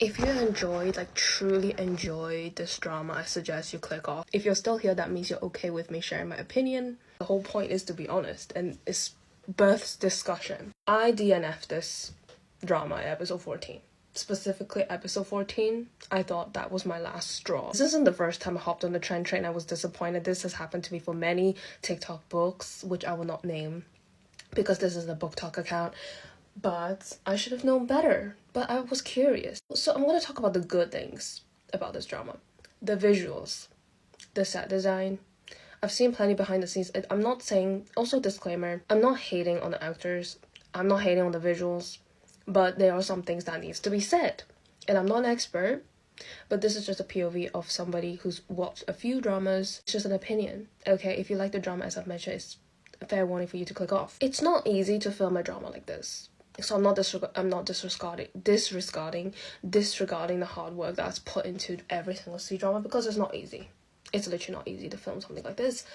If you enjoyed, like truly enjoyed this drama, I suggest you click off. If you're still here, that means you're okay with me sharing my opinion. The whole point is to be honest, and it's births discussion. I DNF'd this drama at episode 14. Specifically episode 14, I thought that was my last straw. This isn't the first time I hopped on the trend train. I was disappointed. This has happened to me for many TikTok books, which I will not name because this is a book talk account. But I should have known better. But I was curious. So I'm going to talk about the good things about this drama. The visuals, the set design. I've seen plenty behind the scenes. I'm not saying, also disclaimer, I'm not hating on the actors. I'm not hating on the visuals. But there are some things that needs to be said. And I'm not an expert, but this is just a POV of somebody who's watched a few dramas. It's just an opinion. Okay, if you like the drama, as I've mentioned, it's a fair warning for you to click off. It's not easy to film a drama like this. So I'm not disregarding the hard work that's put into every single C-drama, because it's not easy. It's literally not easy to film something like this.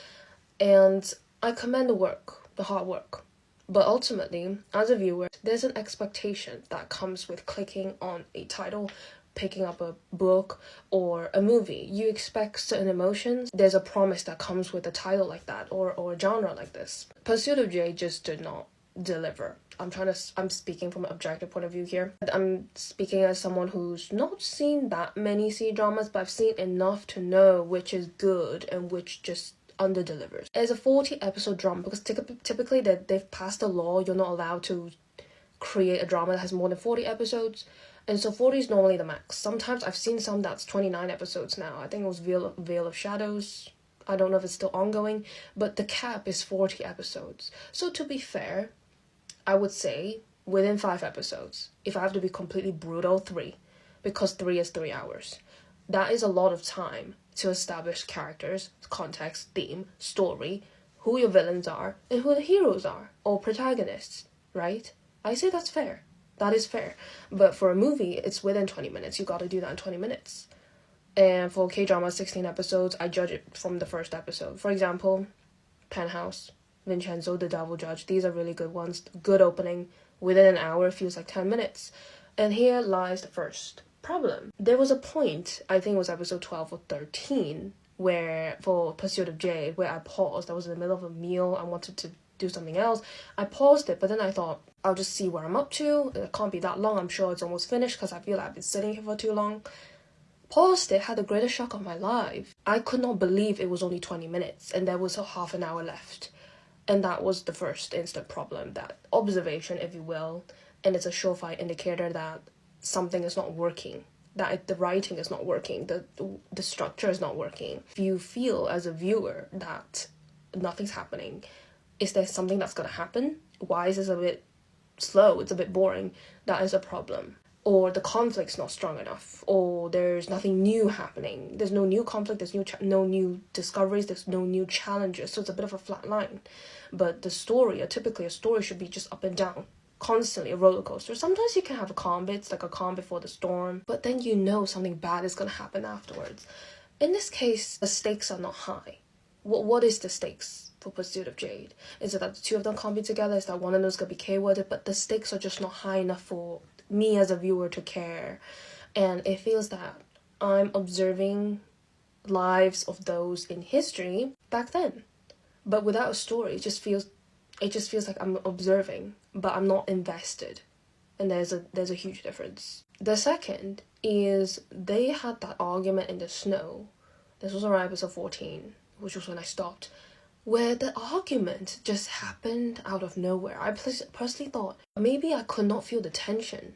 And I commend the hard work. But ultimately, as a viewer, there's an expectation that comes with clicking on a title, picking up a book or a movie. You expect certain emotions. There's a promise that comes with a title like that or a genre like this. Pursuit of Jade just did not deliver. I'm speaking from an objective point of view here. I'm speaking as someone who's not seen that many C-dramas, but I've seen enough to know which is good and which just under-delivers. It's a 40-episode drama because typically they've passed a law. You're not allowed to create a drama that has more than 40 episodes. And so 40 is normally the max. Sometimes I've seen some that's 29 episodes now. I think it was Veil of Shadows. I don't know if it's still ongoing. But the cap is 40 episodes. So to be fair, I would say within 5 episodes. If I have to be completely brutal, 3. Because 3 is 3 hours. That is a lot of time to establish characters, context, theme, story, who your villains are, and who the heroes are, or protagonists, right? I say that's fair. That is fair. But for a movie, it's within 20 minutes. You gotta do that in 20 minutes. And for K-drama, 16 episodes, I judge it from the first episode. For example, Penthouse, Vincenzo, The Devil Judge. These are really good ones. Good opening. Within an hour, it feels like 10 minutes. And here lies the first problem. There was a point, I think it was episode 12 or 13, where for Pursuit of Jade, where I paused. I was in the middle of a meal. I wanted to do something else. I paused it, but then I thought, I'll just see where I'm up to. It can't be that long. I'm sure it's almost finished because I feel like I've been sitting here for too long. Paused it, had the greatest shock of my life. I could not believe it was only 20 minutes and there was a half an hour left. And that was the first instant problem, that observation, if you will, and it's a surefire indicator that something is not working, that the writing is not working, the structure is not working. If you feel as a viewer that nothing's happening, is there something that's going to happen? Why is this a bit slow? It's a bit boring. That is a problem. Or the conflict's not strong enough, or there's nothing new happening. There's no new conflict, there's no new discoveries, there's no new challenges, so it's a bit of a flat line. But the story, typically a story should be just up and down, constantly a roller coaster. Sometimes you can have a calm bits, like a calm before the storm, but then you know something bad is going to happen afterwards. In this case, the stakes are not high. What is the stakes for Pursuit of Jade? Is it that the two of them can't be together? Is that one of them's going to be K-worded? But the stakes are just not high enough for me as a viewer to care. And it feels that I'm observing lives of those in history back then. But without a story, it just feels like I'm observing, but I'm not invested. And there's a huge difference. The second is they had that argument in the snow. This was around episode 14, which was when I stopped, where the argument just happened out of nowhere. I personally thought maybe I could not feel the tension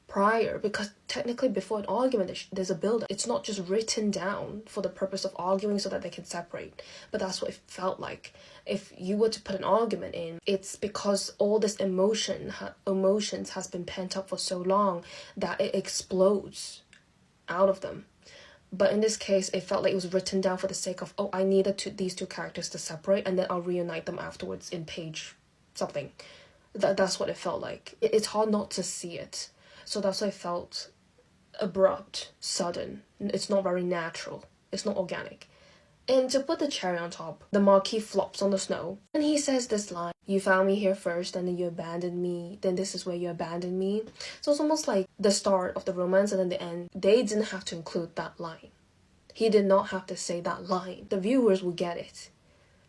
prior, because technically before an argument there's a build-up. It's not just written down for the purpose of arguing so that they can separate, but that's what it felt like. If you were to put an argument in, it's because all this emotions has been pent up for so long that it explodes out of them. But in this case, it felt like it was written down for the sake of, I needed these two characters to separate, and then I'll reunite them afterwards in page something. That's what it felt like. It's hard not to see it. So that's why it felt abrupt, sudden. It's not very natural. It's not organic. And to put the cherry on top, the Marquis flops on the snow. And he says this line, "You found me here first and then you abandoned me. Then this is where you abandoned me." So it's almost like the start of the romance and then the end. They didn't have to include that line. He did not have to say that line. The viewers will get it.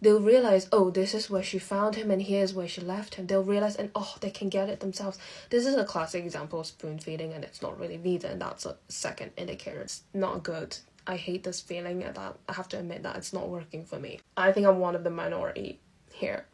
They'll realize, oh, this is where she found him and here's where she left him. They'll realize, and oh, they can get it themselves. This is a classic example of spoon feeding, and it's not really Vita, and that's a second indicator. It's not good. I hate this feeling, and that I have to admit that it's not working for me. I think I'm one of the minority here,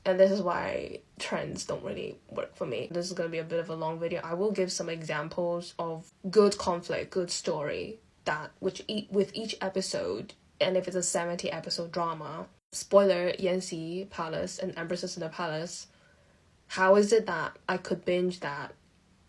and this is why trends don't really work for me. This is going to be a bit of a long video. I will give some examples of good conflict, good story, that with each episode, and if it's a 70 episode drama, spoiler, Yanxi Palace and Empresses in the Palace, how is it that I could binge that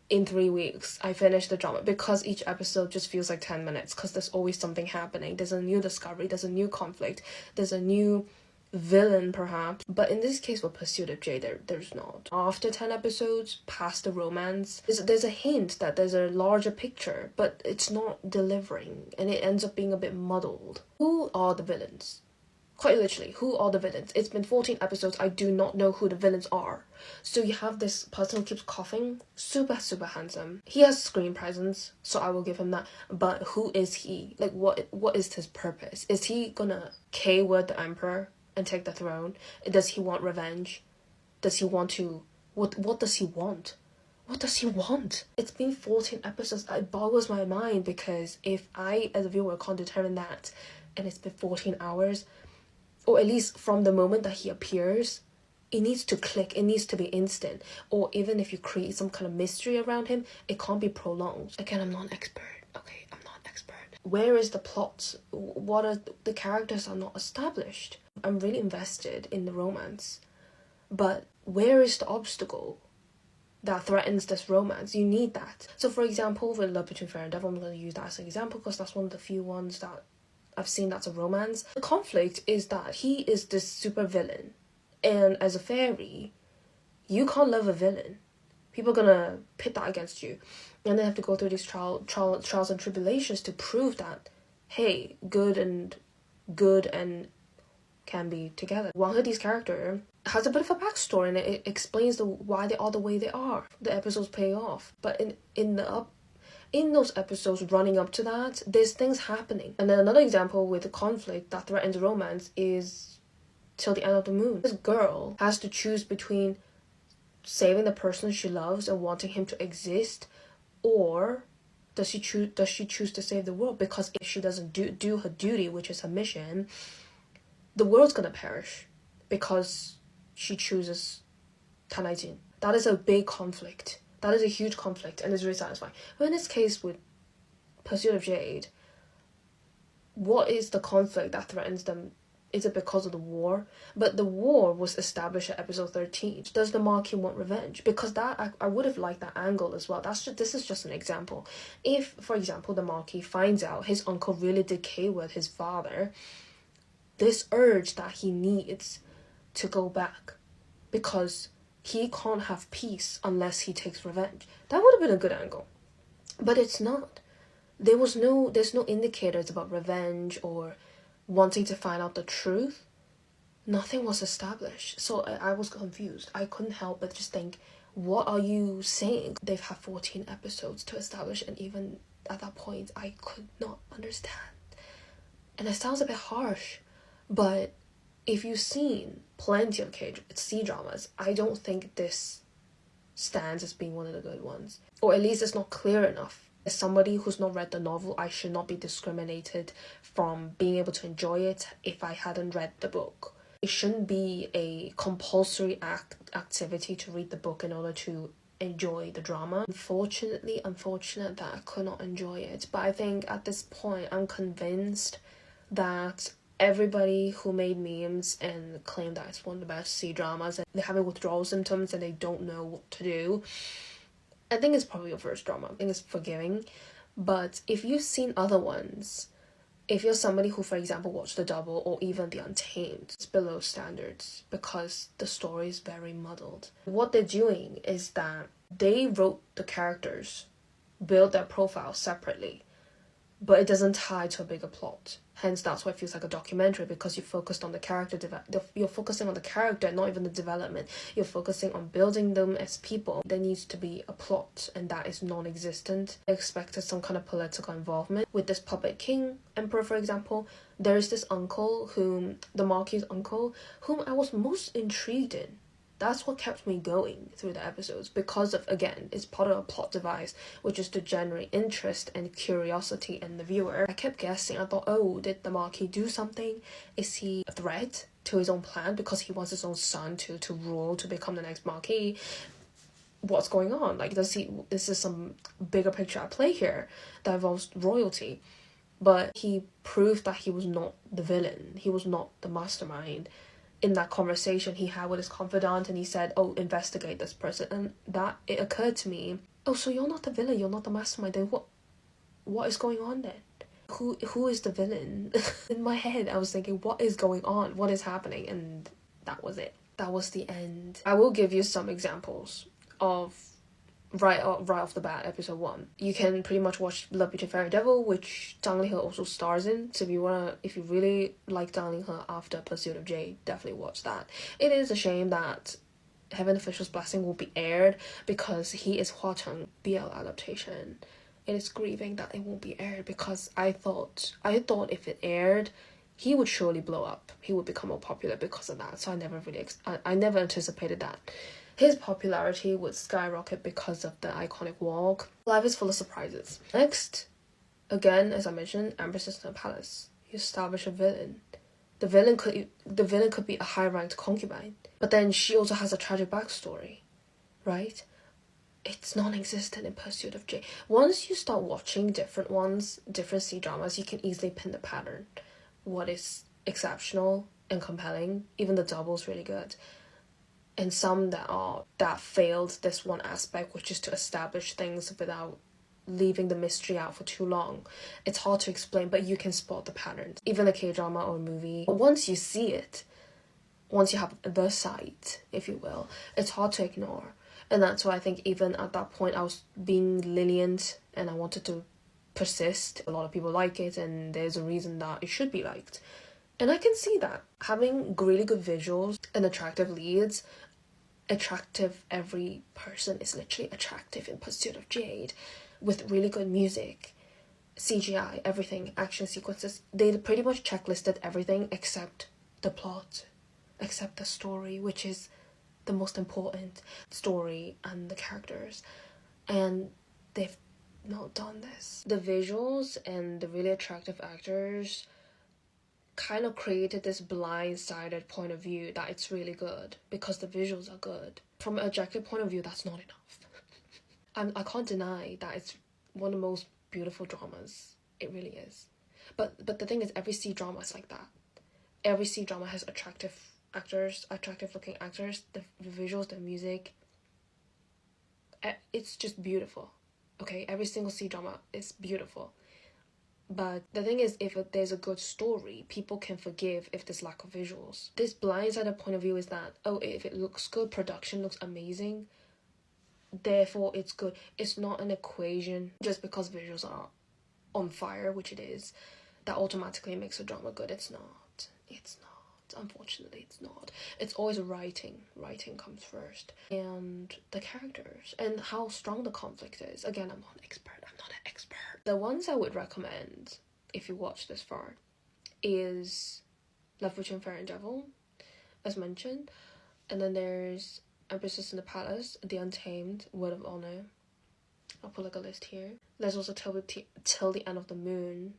in 3 weeks? I finished the drama because each episode just feels like 10 minutes, because there's always something happening. There's a new discovery, there's a new conflict, there's a new villain perhaps. But in this case with Pursuit of Jade, there's not. After 10 episodes, past the romance, there's a hint that there's a larger picture, but it's not delivering, and it ends up being a bit muddled. Who are the villains? Quite literally, who are the villains? It's been 14 episodes, I do not know who the villains are. So you have this person who keeps coughing, super handsome. He has screen presence, so I will give him that. But who is he? Like, what is his purpose? Is he gonna K-word the emperor and take the throne? Does he want revenge? Does he want to... What does he want? What does he want? It's been 14 episodes. It boggles my mind, because if I, as a viewer, can't determine that, and it's been 14 hours... or at least from the moment that he appears, it needs to click, it needs to be instant. Or even if you create some kind of mystery around him, it can't be prolonged. Again, I'm not an expert, okay? I'm not an expert. Where is the plot? What are the characters are not established? I'm really invested in the romance, but where is the obstacle that threatens this romance? You need that. So for example, with Love Between Fair and Devil, I'm going to use that as an example because that's one of the few ones that I've seen that's a romance. The conflict is that he is this super villain, and as a fairy, you can't love a villain. People are gonna pit that against you, and they have to go through these trials and tribulations to prove that, hey, good and can be together. Wang He's character has a bit of a backstory, and it explains why they are the way they are. The episodes pay off, but in those episodes running up to that, there's things happening. And then another example with a conflict that threatens romance is Till the End of the Moon. This girl has to choose between saving the person she loves and wanting him to exist, or does she choose to save the world? Because if she doesn't do her duty, which is her mission, the world's gonna perish because she chooses Tanaijin. That is a big conflict. That is a huge conflict, and it's really satisfying. But in this case with Pursuit of Jade, what is the conflict that threatens them? Is it because of the war? But the war was established at episode 13. Does the Marquis want revenge? Because that I would have liked that angle as well. This is just an example. If, for example, the Marquis finds out his uncle really did K-word his father, this urge that he needs to go back, because he can't have peace unless he takes revenge. That would have been a good angle. But it's not. There's no indicators about revenge or wanting to find out the truth. Nothing was established. So I was confused. I couldn't help but just think, what are you saying? They've had 14 episodes to establish, and even at that point, I could not understand. And it sounds a bit harsh, but if you've seen plenty of C-dramas, I don't think this stands as being one of the good ones. Or at least it's not clear enough. As somebody who's not read the novel, I should not be discriminated from being able to enjoy it if I hadn't read the book. It shouldn't be a compulsory activity to read the book in order to enjoy the drama. Unfortunate that I could not enjoy it. But I think at this point, I'm convinced that everybody who made memes and claimed that it's one of the best C-dramas and they're having withdrawal symptoms and they don't know what to do, I think it's probably your first drama. I think it's forgiving. But if you've seen other ones, if you're somebody who, for example, watched The Double or even The Untamed, it's below standards because the story is very muddled. What they're doing is that they wrote the characters, built their profiles separately, but it doesn't tie to a bigger plot. Hence, that's why it feels like a documentary, because you focused on the character. You're focusing on the character, not even the development. You're focusing on building them as people. There needs to be a plot, and that is non-existent. I expected some kind of political involvement with this puppet king emperor, for example. There is this uncle, the Marquis uncle, whom I was most intrigued in. That's what kept me going through the episodes, because of, again, it's part of a plot device, which is to generate interest and curiosity in the viewer. I kept guessing. I thought, oh, did the Marquis do something? Is he a threat to his own plan because he wants his own son to rule, to become the next Marquis? What's going on? Like, this is some bigger picture at play here that involves royalty. But he proved that he was not the villain. He was not the mastermind. In that conversation he had with his confidant, and he said, oh, investigate this person, and that it occurred to me, oh, so you're not the villain, you're not the mastermind, then what is going on then? Who is the villain? In my head I was thinking, what is going on, what is happening? And that was it. That was the end. I will give you some examples of right off the bat, episode 1. You can pretty much watch Love Between Fairy and Devil, which Zhang Lihe also stars in. So if you really like Zhang Lihe after Pursuit of Jade, definitely watch that. It is a shame that Heaven Official's Blessing will be aired, because he is Hua Cheng BL adaptation. It is grieving that it won't be aired, because I thought if it aired, he would surely blow up. He would become more popular because of that. So I never anticipated that his popularity would skyrocket because of the iconic walk. Life is full of surprises. Next, again, as I mentioned, Empress in the Palace. You establish a villain. The villain could be a high-ranked concubine, but then she also has a tragic backstory, right? It's non-existent in Pursuit of Jade. Once you start watching different C-dramas, you can easily pin the pattern. What is exceptional and compelling? Even the double's really good. And some that failed this one aspect, which is to establish things without leaving the mystery out for too long. It's hard to explain, but you can spot the patterns. Even a K-drama or a movie, once you see it, once you have the sight, if you will, it's hard to ignore. And that's why I think even at that point I was being lenient and I wanted to persist. A lot of people like it, and there's a reason that it should be liked. And I can see that. Having really good visuals and attractive leads, every person is literally attractive in Pursuit of Jade, with really good music, CGI, everything, action sequences. They pretty much checklisted everything except the plot, except the story, which is the most important story, and the characters. And they've not done this. The visuals and the really attractive actors kind of created this blindsided point of view that it's really good because the visuals are good. From an objective point of view, that's not enough. I can't deny that it's one of the most beautiful dramas. It really is. But the thing is, every C-drama is like that. Every C-drama has attractive looking actors, the visuals, the music. It's just beautiful. Okay, every single C-drama is beautiful. But the thing is, if there's a good story, people can forgive if there's lack of visuals. This blindsided point of view is that, oh, if it looks good, production looks amazing, therefore it's good. It's not an equation. Just because visuals are on fire, which it is, that automatically makes a drama good. It's not. Unfortunately, it's not. It's always writing. Writing comes first. And the characters. And how strong the conflict is. Again, I'm not an expert. The ones I would recommend, if you watch this far, is Love Between Fairy and Devil, as mentioned. And then there's Empresses in the Palace, The Untamed, Word of Honor. I'll put like a list here. There's also Till the End of the Moon,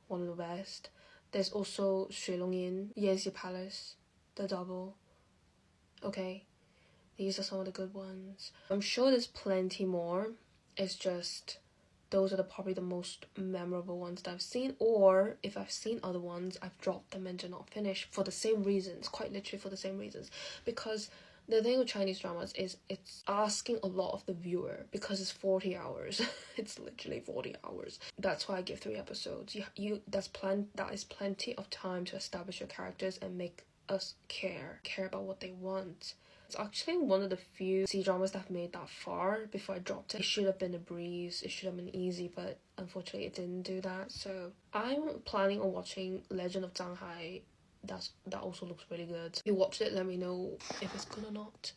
one of the best. There's also Shui Longyin, Yanxi Palace, The Double. Okay, these are some of the good ones. I'm sure there's plenty more. It's just those are probably the most memorable ones that I've seen, or if I've seen other ones, I've dropped them and did not finish for the same reasons, quite literally for the same reasons. Because the thing with Chinese dramas is it's asking a lot of the viewer, because it's 40 hours. It's literally 40 hours. That's why I give 3 episodes. That is plenty of time to establish your characters and make us care about what they want. It's actually one of the few C-dramas that have made that far before I dropped it. It should have been a breeze, it should have been easy, but unfortunately it didn't do that. So I'm planning on watching Legend of Shanghai. That also looks really good. If you watched it, let me know if it's good or not.